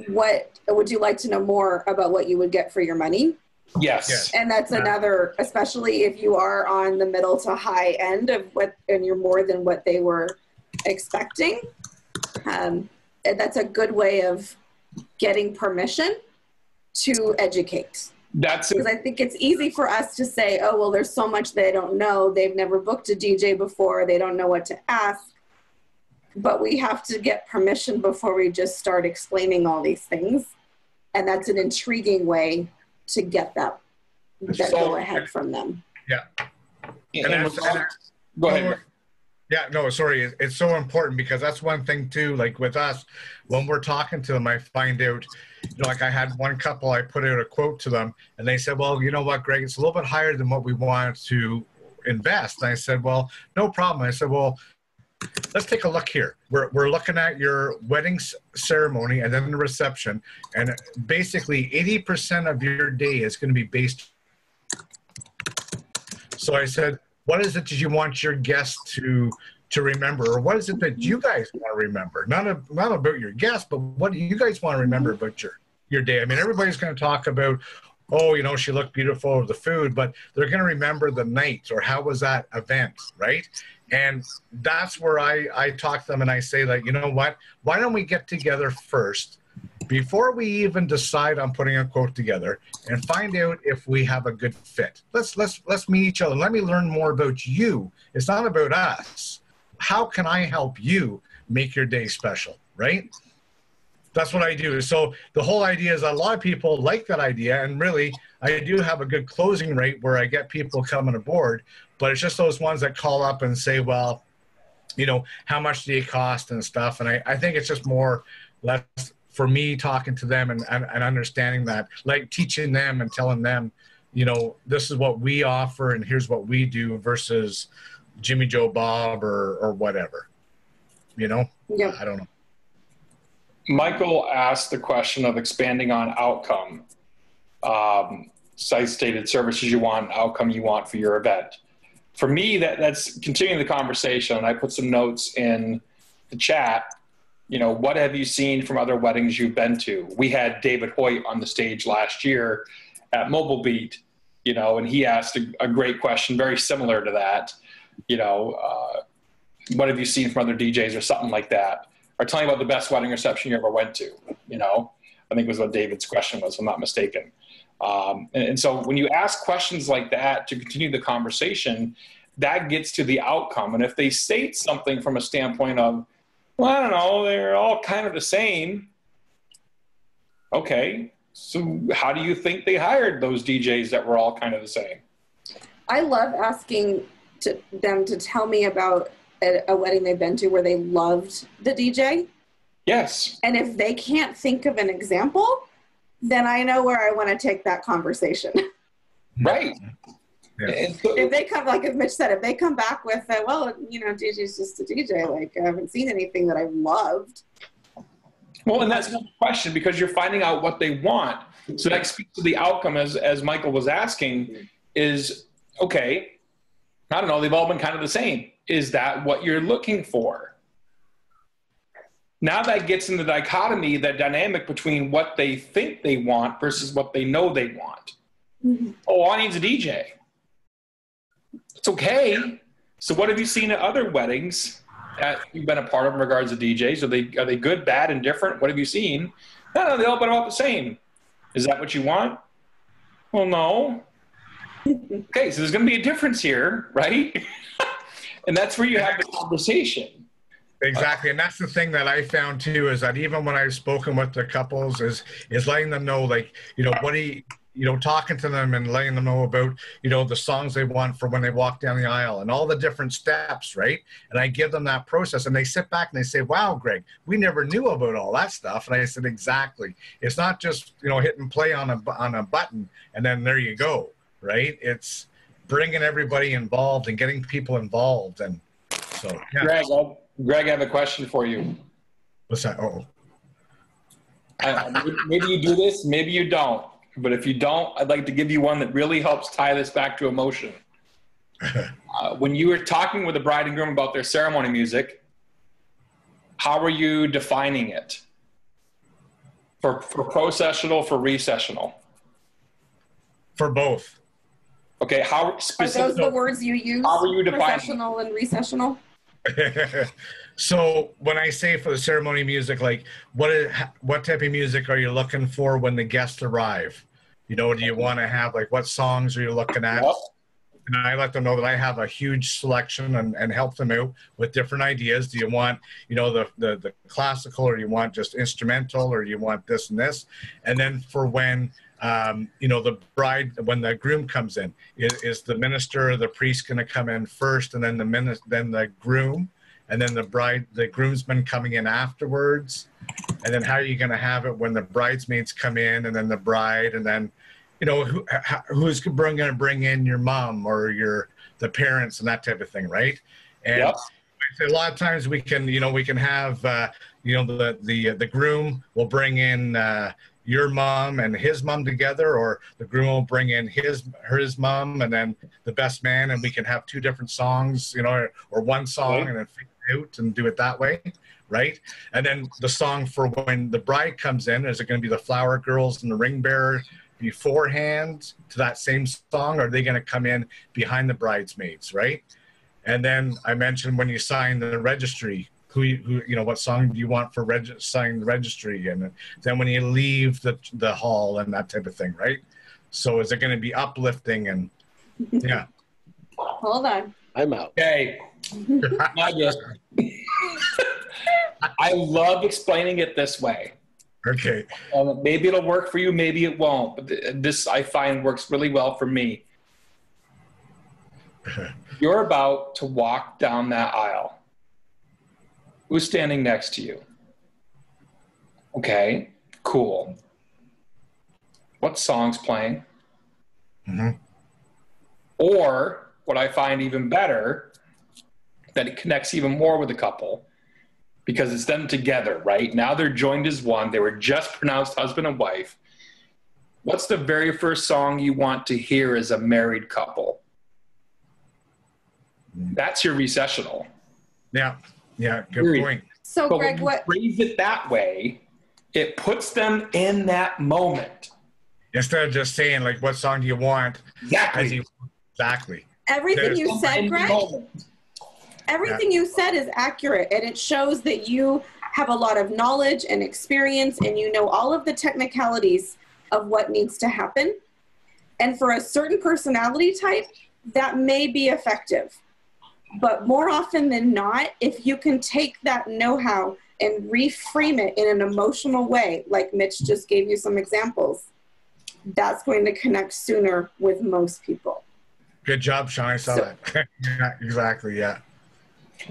what would you like to know more about what you would get for your money? Yes. And that's another, especially if you are on the middle to high end of what, and you're more than what they were expecting. And that's a good way of getting permission to educate. That's it. Because I think it's easy for us to say, oh, well, there's so much they don't know. They've never booked a DJ before. They don't know what to ask. But we have to get permission before we just start explaining all these things. And that's an intriguing way to get that go ahead from them. Yeah. Go ahead. Yeah, no, sorry. It's so important because that's one thing too, like with us, when we're talking to them, I find out, you know, like I had one couple, I put out a quote to them and they said, well, you know what, Greg, it's a little bit higher than what we wanted to invest. And I said, well, no problem. I said, well, let's take a look here. We're looking at your wedding ceremony and then the reception. And basically 80% of your day is going to be based. So I said, what is it that you want your guests to remember? Or what is it that you guys want to remember? Not about your guests, but what do you guys want to remember about your day? I mean, everybody's going to talk about, oh, you know, she looked beautiful, or the food, but they're going to remember the night or how was that event, right? And that's where I talk to them and I say, like, you know what, why don't we get together first? before we even decide on putting a quote together, and find out if we have a good fit. Let's meet each other. Let me learn more about you. It's not about us. How can I help you make your day special, right? That's what I do. So the whole idea is a lot of people like that idea, and really I do have a good closing rate where I get people coming aboard, but it's just those ones that call up and say, well, you know, how much do you cost and stuff? And I think it's just more less for me talking to them and understanding that, like teaching them and telling them, you know, this is what we offer and here's what we do versus Jimmy Joe Bob or whatever, you know? Yeah. I don't know. Michael asked the question of expanding on outcome. Site-stated services you want, outcome you want for your event. For me, that's continuing the conversation. I put some notes in the chat. You know, what have you seen from other weddings you've been to? We had David Hoyt on the stage last year at Mobile Beat, you know, and he asked a great question, very similar to that. You know, what have you seen from other DJs or something like that? Or tell me about the best wedding reception you ever went to, you know? I think was what David's question was, if I'm not mistaken. And so when you ask questions like that to continue the conversation, that gets to the outcome. And if they state something from a standpoint of, well, I don't know, they're all kind of the same. Okay, so how do you think they hired those DJs that were all kind of the same? I love asking them to tell me about a wedding they've been to where they loved the DJ. Yes. And if they can't think of an example, then I know where I want to take that conversation. Right. Yeah. So, If they come, like as Mitch said, if they come back with, well, you know, DJ's just a DJ, like I haven't seen anything that I've loved. well, and that's another question because you're finding out what they want. So that speaks to the outcome as Michael was asking is, okay, I don't know, they've all been kind of the same. Is that what you're looking for? Now that gets in the dichotomy, the dynamic between what they think they want versus what they know they want. Mm-hmm. Oh, all I need is a DJ. It's okay. So what have you seen at other weddings that you've been a part of in regards to DJs? Are they good, bad, indifferent? What have you seen? No, they all been about the same. Is that what you want? Well, no. Okay, so there's going to be a difference here, right? And that's where you have the conversation. Exactly, and that's the thing that I found too, is that even when I've spoken with the couples, is letting them know, like, you know, talking to them and letting them know about, you know, the songs they want for when they walk down the aisle and all the different steps, right? And I give them that process, and they sit back and they say, "Wow, Greg, we never knew about all that stuff." And I said, "Exactly. It's not just, you know, hitting play on a button and then there you go, right? It's bringing everybody involved and getting people involved." And so, yeah. Greg, I have a question for you. What's that? Maybe you do this, maybe you don't. But if you don't, I'd like to give you one that really helps tie this back to emotion. When you were talking with the bride and groom about their ceremony music, how are you defining it? For processional, for recessional? For both. Okay, how specific? Are those the words you use? How are you defining processional and recessional? So when I say for the ceremony music, like what type of music are you looking for when the guests arrive? You know, do you want to have, like, what songs are you looking at? Yep. And I let them know that I have a huge selection and help them out with different ideas. Do you want, you know, the classical, or do you want just instrumental, or do you want this and this? And then for when you know, the bride, when the groom comes in, is the minister or the priest going to come in first, and then the groom, and then the groomsman coming in afterwards? And then how are you going to have it when the bridesmaids come in, and then the bride, and then, you know, who's going to bring in your mom or the parents and that type of thing, right? And yep. A lot of times we can have, you know, the groom will bring in your mom and his mom together, or the groom will bring in his mom and then the best man, and we can have two different songs, you know, or one song, right, and then figure it out and do it that way, right? And then the song for when the bride comes in, is it going to be the flower girls and the ring bearer beforehand to that same song, or are they going to come in behind the bridesmaids, right? And then I mentioned when you sign the registry what song do you want for signing the registry, and then when you leave the hall and that type of thing, right? So is it going to be uplifting and yeah? Hold on. I'm out. Okay. I love explaining it this way. Okay. Maybe it'll work for you, maybe it won't. But this, I find, works really well for me. You're about to walk down that aisle. Who's standing next to you? Okay, cool. What song's playing? Mm-hmm. Or what I find even better, that it connects even more with the couple, because it's them together, right? Now they're joined as one. They were just pronounced husband and wife. What's the very first song you want to hear as a married couple? That's your recessional. Yeah, good point. So, but Greg, when you phrase it that way, it puts them in that moment. Instead of just saying, like, what song do you want? Exactly. Exactly. Everything you said, Greg, everything you said is accurate, and it shows that you have a lot of knowledge and experience, and you know all of the technicalities of what needs to happen. And for a certain personality type, that may be effective. But more often than not, if you can take that know-how and reframe it in an emotional way, like Mitch just gave you some examples, that's going to connect sooner with most people. Good job, Sean. I saw that. Yeah, exactly, yeah.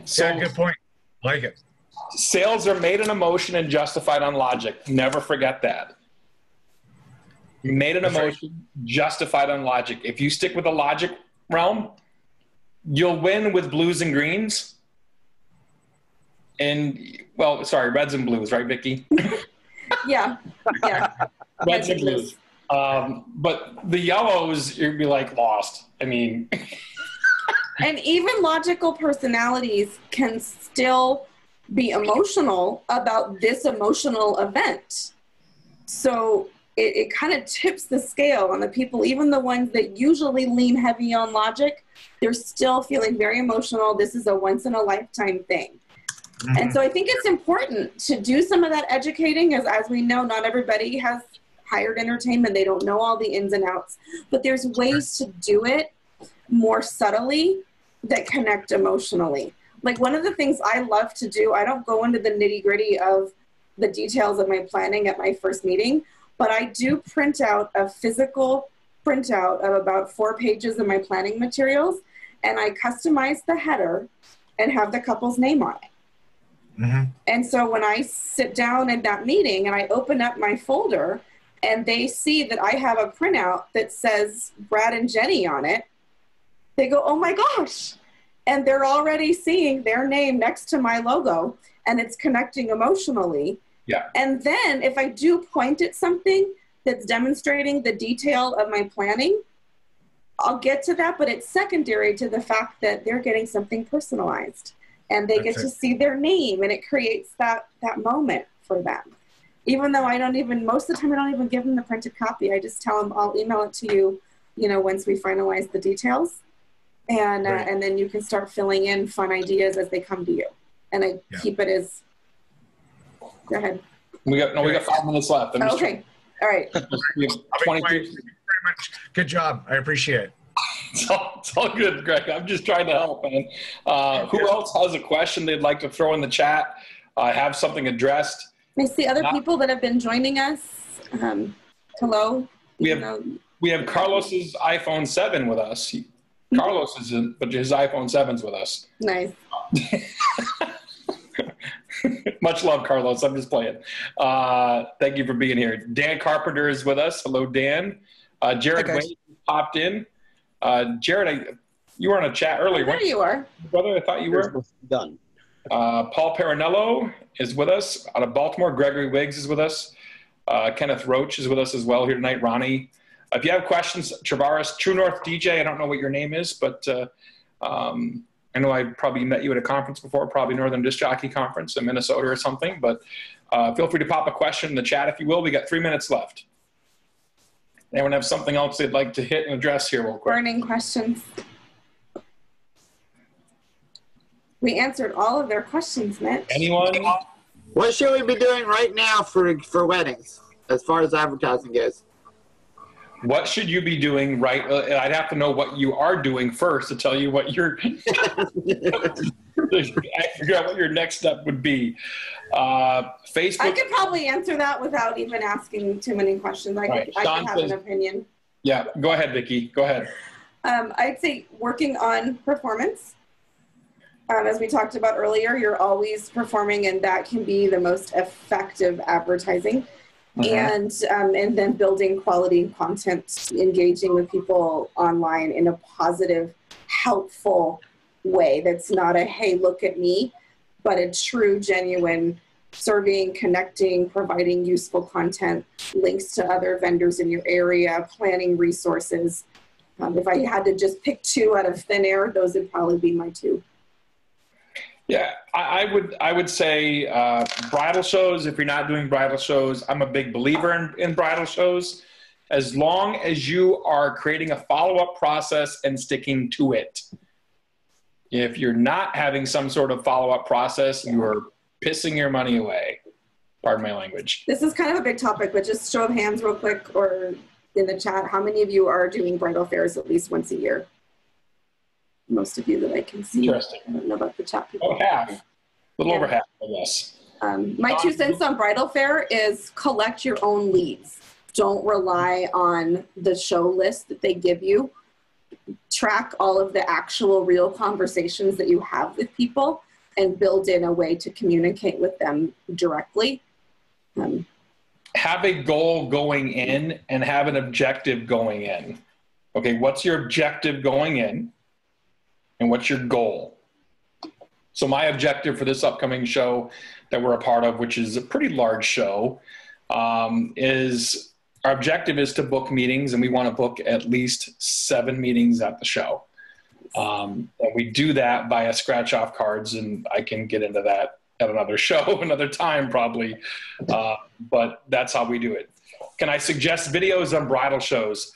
So, yeah, good point. Like it. Sales are made on emotion and justified on logic. Never forget that. Made an emotion, justified on logic. If you stick with the logic realm, you'll win with blues and greens. And, well, sorry, reds and blues, right, Vickie? Yeah. Reds and blues. But the yellows, you'd be like lost. I mean. And even logical personalities can still be emotional about this emotional event. So it kind of tips the scale on the people, even the ones that usually lean heavy on logic, they're still feeling very emotional. This is a once in a lifetime thing. Mm-hmm. And so I think it's important to do some of that educating, as we know, not everybody has hired entertainment. They don't know all the ins and outs, but there's ways to do it more subtly that connect emotionally. Like one of the things I love to do, I don't go into the nitty gritty of the details of my planning at my first meeting, but I do print out a physical printout of about 4 pages of my planning materials, and I customize the header and have the couple's name on it. Mm-hmm. And so when I sit down in that meeting and I open up my folder and they see that I have a printout that says Brad and Jenny on it, they go, oh my gosh. And they're already seeing their name next to my logo, and it's connecting emotionally. Yeah. And then if I do point at something that's demonstrating the detail of my planning, I'll get to that, but it's secondary to the fact that they're getting something personalized and they get to see their name, and it creates that moment for them. Even though most of the time I don't even give them the printed copy. I just tell them I'll email it to you, once we finalize the details. And then you can start filling in fun ideas as they come to you. And I keep it as, go ahead. We got 5 minutes left. Okay. All right. We have 22. Thank you very much. Good job. I appreciate it. It's all good, Greg. I'm just trying to help, man. Who else has a question they'd like to throw in the chat? Have something addressed? I see other people that have been joining us. Hello. We have Carlos's iPhone 7 with us. Carlos isn't, but his iPhone 7's with us. Nice. Much love, Carlos. I'm just playing. Thank you for being here. Dan Carpenter is with us. Hello, Dan. Jared Wade popped in. Jared, you were on a chat earlier. There you are. Brother, I thought you were. Done. Paul Parinello is with us out of Baltimore. Gregory Wiggs is with us. Kenneth Roach is with us as well here tonight. Ronnie. If you have questions, Travaris, True North DJ, I don't know what your name is, but I know I probably met you at a conference before, probably Northern Disc Jockey Conference in Minnesota or something, but feel free to pop a question in the chat if you will. We got 3 minutes left. Anyone have something else they'd like to hit and address here real quick? Burning questions. We answered all of their questions, Mitch. Anyone? What should we be doing right now for weddings, as far as advertising goes? What should you be doing right? I'd have to know what you are doing first to tell you what your I forgot what your next step would be. Facebook. I could probably answer that without even asking too many questions. I could have an opinion. Yeah, go ahead, Vickie. Go ahead. I'd say working on performance. As we talked about earlier, you're always performing, and that can be the most effective advertising. And then building quality content, engaging with people online in a positive, helpful way. That's not a, hey, look at me, but a true, genuine serving, connecting, providing useful content, links to other vendors in your area, planning resources. If I had to just pick two out of thin air, those would probably be my two. Yeah, I would say bridal shows. If you're not doing bridal shows, I'm a big believer in bridal shows. As long as you are creating a follow-up process and sticking to it. If you're not having some sort of follow-up process, you are pissing your money away. Pardon my language. This is kind of a big topic, but just show of hands real quick or in the chat, how many of you are doing bridal fairs at least once a year? Most of you that I can see. Interesting. I don't know about the chat people. Oh, half. A little over half, I guess. My 2 cents on bridal fair is collect your own leads. Don't rely on the show list that they give you. Track all of the actual real conversations that you have with people and build in a way to communicate with them directly. Have a goal going in and have an objective going in. Okay, what's your objective going in? And what's your goal? So my objective for this upcoming show that we're a part of, which is a pretty large show, is our objective is to book meetings, and we want to book at least 7 meetings at the show. And we do that via scratch-off cards, and I can get into that at another show, another time probably. But that's how we do it. Can I suggest videos on bridal shows?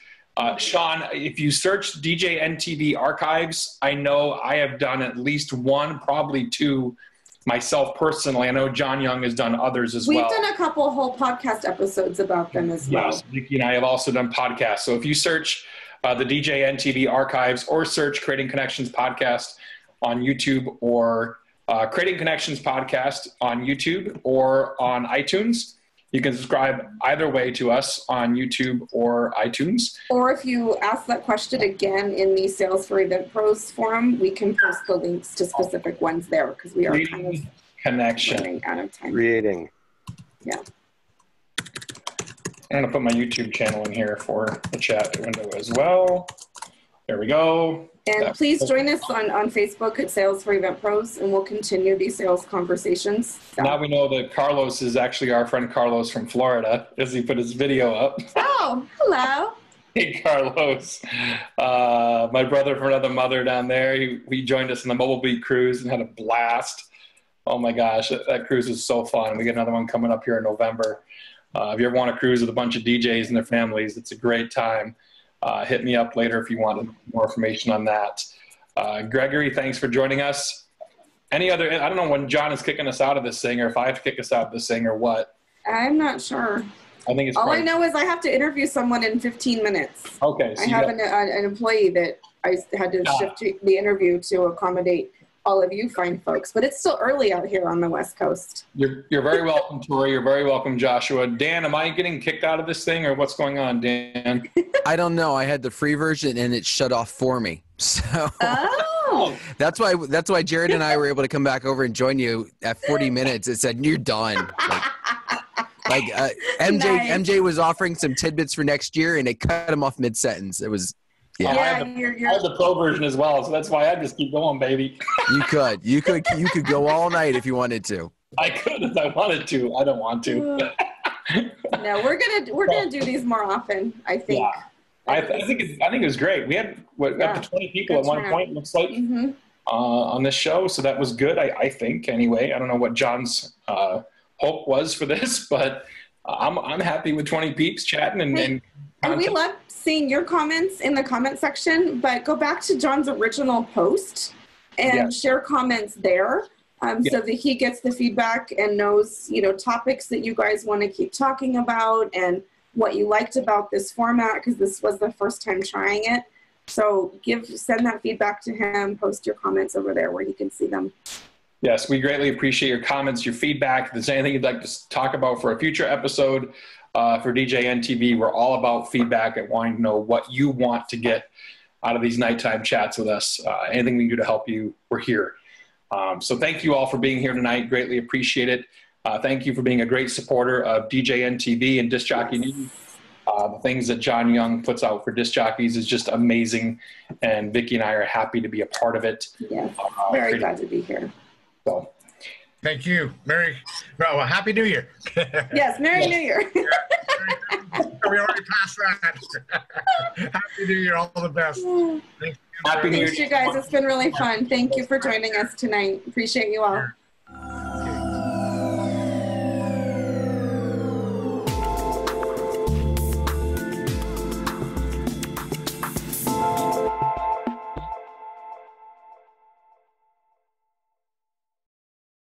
Sean, if you search DJNTV archives, I know I have done at least 1, probably 2 myself personally. I know John Young has done others as well. We've done a couple whole podcast episodes about them as well. Yes, Vickie and I have also done podcasts. So if you search the DJNTV archives or search Creating Connections podcast on YouTube or Creating Connections podcast on YouTube or on iTunes, you can subscribe either way to us on YouTube or iTunes. Or if you ask that question again in the Sales for Event Pros forum, we can post the links to specific ones there because we are kind of running out of time. Creating. Yeah. I'm going to put my YouTube channel in here for the chat window as well. There we go. And please join us on Facebook at Sales for Event Pros, and we'll continue these sales conversations. So. Now we know that Carlos is actually our friend Carlos from Florida, as he put his video up. Oh, hello. Hey, Carlos. My brother from another mother down there, he joined us on the Mobile Beat cruise and had a blast. Oh my gosh, that cruise is so fun. We get another one coming up here in November. If you ever want to cruise with a bunch of DJs and their families, it's a great time. Hit me up later if you want more information on that. Gregory, thanks for joining us. Any other, I don't know when John is kicking us out of this thing or if I have to kick us out of this thing or what. I'm not sure. I think it's all I know is I have to interview someone in 15 minutes. Okay. So I have an employee that I had to shift the interview to accommodate all of you fine folks, but it's still early out here on the West Coast. You're very welcome, Tori. You're very welcome, Joshua. Dan, am I getting kicked out of this thing or what's going on, Dan? I don't know. I had the free version and it shut off for me. So that's why Jared and I were able to come back over and join you at 40 minutes. It said, you're done. MJ was offering some tidbits for next year and it cut him off mid-sentence. It was, I have the pro version as well, so that's why I just keep going, baby. You could go all night if you wanted to. I could if I wanted to. I don't want to. No, we're gonna do these more often. I think. Yeah. I think it was great. We had up to 20 people at one point. Looks like on this show, so that was good. I think anyway. I don't know what John's hope was for this, but I'm happy with 20 peeps chatting and we love seeing your comments in the comment section, but go back to John's original post and share comments there. So that he gets the feedback and knows, you know, topics that you guys want to keep talking about and what you liked about this format, because this was the first time trying it. So send that feedback to him, post your comments over there where he can see them. Yes, we greatly appreciate your comments, your feedback. If there's anything you'd like to talk about for a future episode for DJNTV, we're all about feedback and wanting to know what you want to get out of these nighttime chats with us. Anything we can do to help you, we're here. So thank you all for being here tonight. Greatly appreciate it. Thank you for being a great supporter of DJNTV and Disc Jockey News. The things that John Young puts out for disc jockeys is just amazing, and Vickie and I are happy to be a part of it. Yeah, very glad to be here. So, thank you. Happy New Year. Yes, Merry New Year. We already passed that. Happy New Year, all the best. Happy New Year, you guys. It's been really fun. Thank you for joining us tonight. Appreciate you all.